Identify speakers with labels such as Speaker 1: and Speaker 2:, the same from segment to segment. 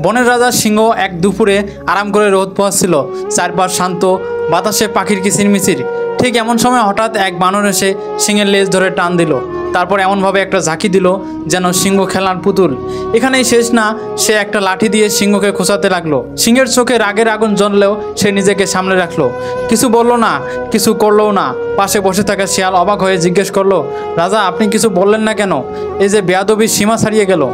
Speaker 1: বনের রাজা সিংহ এক দুপুরে আরাম করে রোদ পোহাচ্ছিল। চারপাশ শান্ত, বাতাসে পাখির কিচিরমিচির। ঠিক এমন সময় হঠাৎ এক বানর এসে সিংহের লেজ ধরে টান দিল। তারপর এমনভাবে একটা ঝাঁকি দিল যেন সিংহ খেলার পুতুল। এখানেই শেষ না, সে একটা লাঠি দিয়ে সিংহকে খোঁচাতে লাগলো। সিংহের চোখে রাগের আগুন জ্বললেও সে নিজেকে সামলে রাখলো। কিছু বলল না, কিছু করলও না। পাশে বসে থাকা শিয়াল অবাক হয়ে জিজ্ঞেস করলো, রাজা আপনি কিছু বললেন না কেন? এই যে বেয়াদবির সীমা ছাড়িয়ে গেল।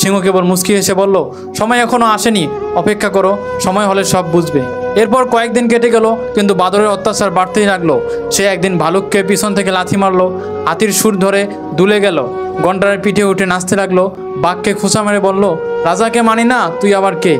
Speaker 1: সিংহ কেবল মুচকি হেসে বলল, সময় এখনো আসেনি, অপেক্ষা করো, সময় হলে সব বুঝবে। এরপর কয়েকদিন কেটে গেল, কিন্তু বাদরের অত্যাচার বাড়তেই লাগলো। সে একদিন ভালুককে পিছন থেকে লাথি মারলো, হাতির সুর ধরে দুলে গেল, গন্ডারের পিঠে উঠে নাচতে লাগলো, বাঘকে খোঁচা মেরে বলল, রাজাকে মানি না, তুই আবার কে?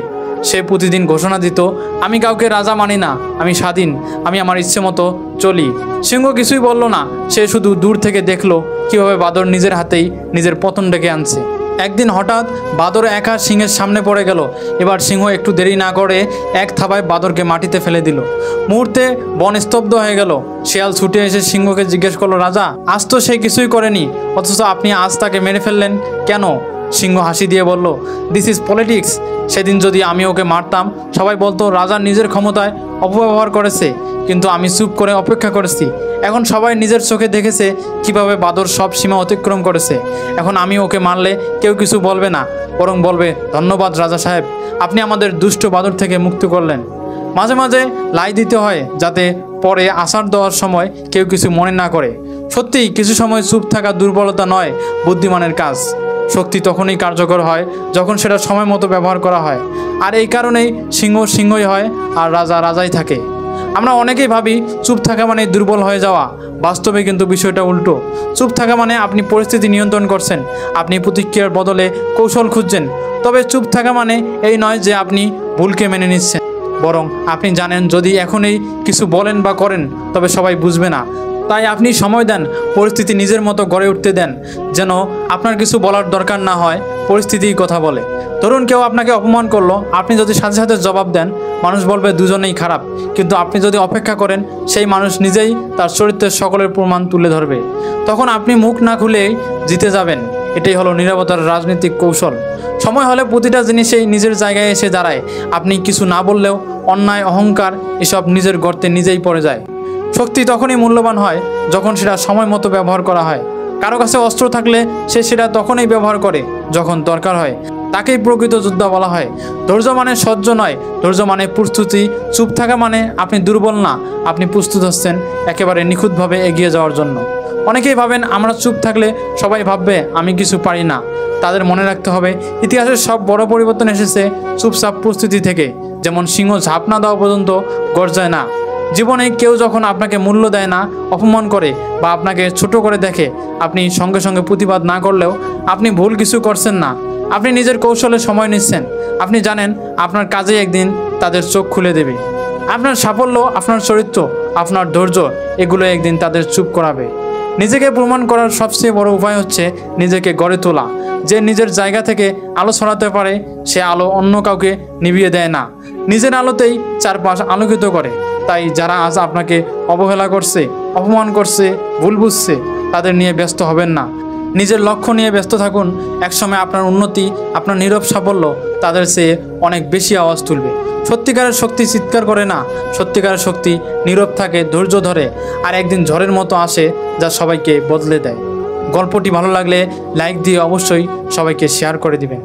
Speaker 1: সে প্রতিদিন ঘোষণা দিত, আমি কাউকে রাজা মানি না, আমি স্বাধীন, আমি আমার ইচ্ছে মতো চলি। সিংহ কিছুই বলল না, সে শুধু দূর থেকে দেখলো কীভাবে বাদর নিজের হাতেই নিজের পতন ডেকে আনছে। একদিন হঠাৎ বাদর একা সিংহের সামনে পড়ে গেল। এবার সিংহ একটু দেরি না করে এক থাবায় বাদরকে মাটিতে ফেলে দিল। মুহূর্তে বন স্তব্ধ হয়ে গেল। শিয়াল ছুটে এসে সিংহকে জিজ্ঞেস করলো, রাজা আজ তো সে কিছুই করেনি, অথচ আপনি আজ তাকে মেরে ফেললেন কেন? সিংহ হাসি দিয়ে বলল, দিস ইজ পলিটিক্স। সেদিন যদি আমি ওকে মারতাম, সবাই বলতো রাজা নিজের ক্ষমতায় অপব্যবহার করেছে, কিন্তু আমি চুপ করে অপেক্ষা করেছি। এখন সবাই নিজের চোখে দেখেছে কিভাবে বাদর সব সীমা অতিক্রম করেছে। এখন আমি ওকে মারলে কেউ কিছু বলবে না, বরং বলবে, ধন্যবাদ রাজা সাহেব, আপনি আমাদের দুষ্ট বাদর থেকে মুক্ত করলেন। মাঝে মাঝে লাই দিতে হয়, যাতে পরে আছাড় দেওয়ার সময় কেউ কিছু মনে না করে। সত্যিই কিছু সময় চুপ থাকা দুর্বলতা নয়, বুদ্ধিমানের কাজ। শক্তি তখনই কার্যকর হয় যখন সেটা সময় মতো ব্যবহার করা হয়। আর এই কারণেই সিংহ সিংহই হয় আর রাজা রাজাই থাকে। আমরা অনেকেই ভাবি চুপ থাকা মানে দুর্বল হয়ে যাওয়া। বাস্তবে কিন্তু বিষয়টা উল্টো। চুপ থাকা মানে আপনি পরিস্থিতি নিয়ন্ত্রণ করছেন, আপনি প্রতিক্রিয়ার বদলে কৌশল খুঁজছেন। তবে চুপ থাকা মানে এই নয় যে আপনি ভুলকে মেনে নিচ্ছেন, বরং আপনি জানেন যদি এখনই কিছু বলেন বা করেন তবে সবাই বুঝবে না। তাই আপনি সময় দেন, পরিস্থিতি নিজের মতো গড়ে উঠতে দেন, যেন আপনার কিছু বলার দরকার না হয়, পরিস্থিতিই কথা বলে। ধরুন কেউ আপনাকে অপমান করলো, আপনি যদি সাথে সাথে জবাব দেন, মানুষ বলবে দুজনেই খারাপ। কিন্তু আপনি যদি অপেক্ষা করেন, সেই মানুষ নিজেই তার চরিত্রের সকলের প্রমাণ তুলে ধরবে। তখন আপনি মুখ না খুলেই জিতে যাবেন। এটাই হলো নীরবতার রাজনৈতিক কৌশল। সময় হলে প্রতিটা জিনিসেই নিজের জায়গায় এসে দাঁড়ায়। আপনি কিছু না বললেও অন্যায়, অহংকার এসব নিজের গর্তে নিজেই পড়ে যায়। শক্তি তখনই মূল্যবান হয় যখন সেটা সময় মতো ব্যবহার করা হয়। কারো কাছে অস্ত্র থাকলে সে সেটা তখনই ব্যবহার করে যখন দরকার হয়। তাকেই প্রকৃত যোদ্ধা বলা হয়। ধৈর্য মানে সহ্য নয়, ধৈর্য মানে প্রস্তুতি। চুপ থাকা মানে আপনি দুর্বল না, আপনি প্রস্তুত হচ্ছেন একেবারে নিখুঁতভাবে এগিয়ে যাওয়ার জন্য। অনেকেই ভাবেন আমরা চুপ থাকলে সবাই ভাববে আমি কিছু পারি না। তাদের মনে রাখতে হবে, ইতিহাসের সব বড় পরিবর্তন এসেছে চুপচাপ প্রস্তুতি থেকে। যেমন সিংহ ঝাঁপ না দেওয়া পর্যন্ত গর্জায় না। জীবনে কেউ যখন আপনাকে মূল্য দেয় না, অপমান করে বা আপনাকে ছোট করে দেখে, আপনি সঙ্গে সঙ্গে প্রতিবাদ না করলেও আপনি ভুল কিছু করছেন না। আপনি নিজের কৌশলে সময় নিচ্ছেন। আপনি জানেন আপনার কাজে একদিন তাদের চোখ খুলে দেবে। আপনার সাফল্য, আপনার চরিত্র, আপনার ধৈর্য, এগুলো একদিন তাদের চুপ করাবে। নিজেকে প্রমাণ করার সবচেয়ে বড় উপায় হচ্ছে নিজেকে গড়ে তোলা। যে নিজের জায়গা থেকে আলো ছড়াতে পারে, সে আলো অন্য কাউকে নিভিয়ে দেয় না, নিজের আলোতেই চারপাশ আলোকিত করে। তাই যারা আজ আপনাকে অবহেলা করছে, অপমান করছে, ভুল বুঝছে, তাদের নিয়ে ব্যস্ত হবেন না। নিজের লক্ষ্য নিয়ে ব্যস্ত থাকুন। একসময় আপনার উন্নতি, আপনার নীরব সাফল্য তাদের চেয়ে অনেক বেশি আওয়াজ তুলবে। সত্যিকারের শক্তি চিৎকার করে না, সত্যিকারের শক্তি নীরব থাকে, ধৈর্য ধরে, আর একদিন ঝড়ের মতো আসে যা সবাইকে বদলে দেয়। গল্পটি ভালো লাগলে লাইক দিয়ে অবশ্যই সবাইকে শেয়ার করে দিবেন।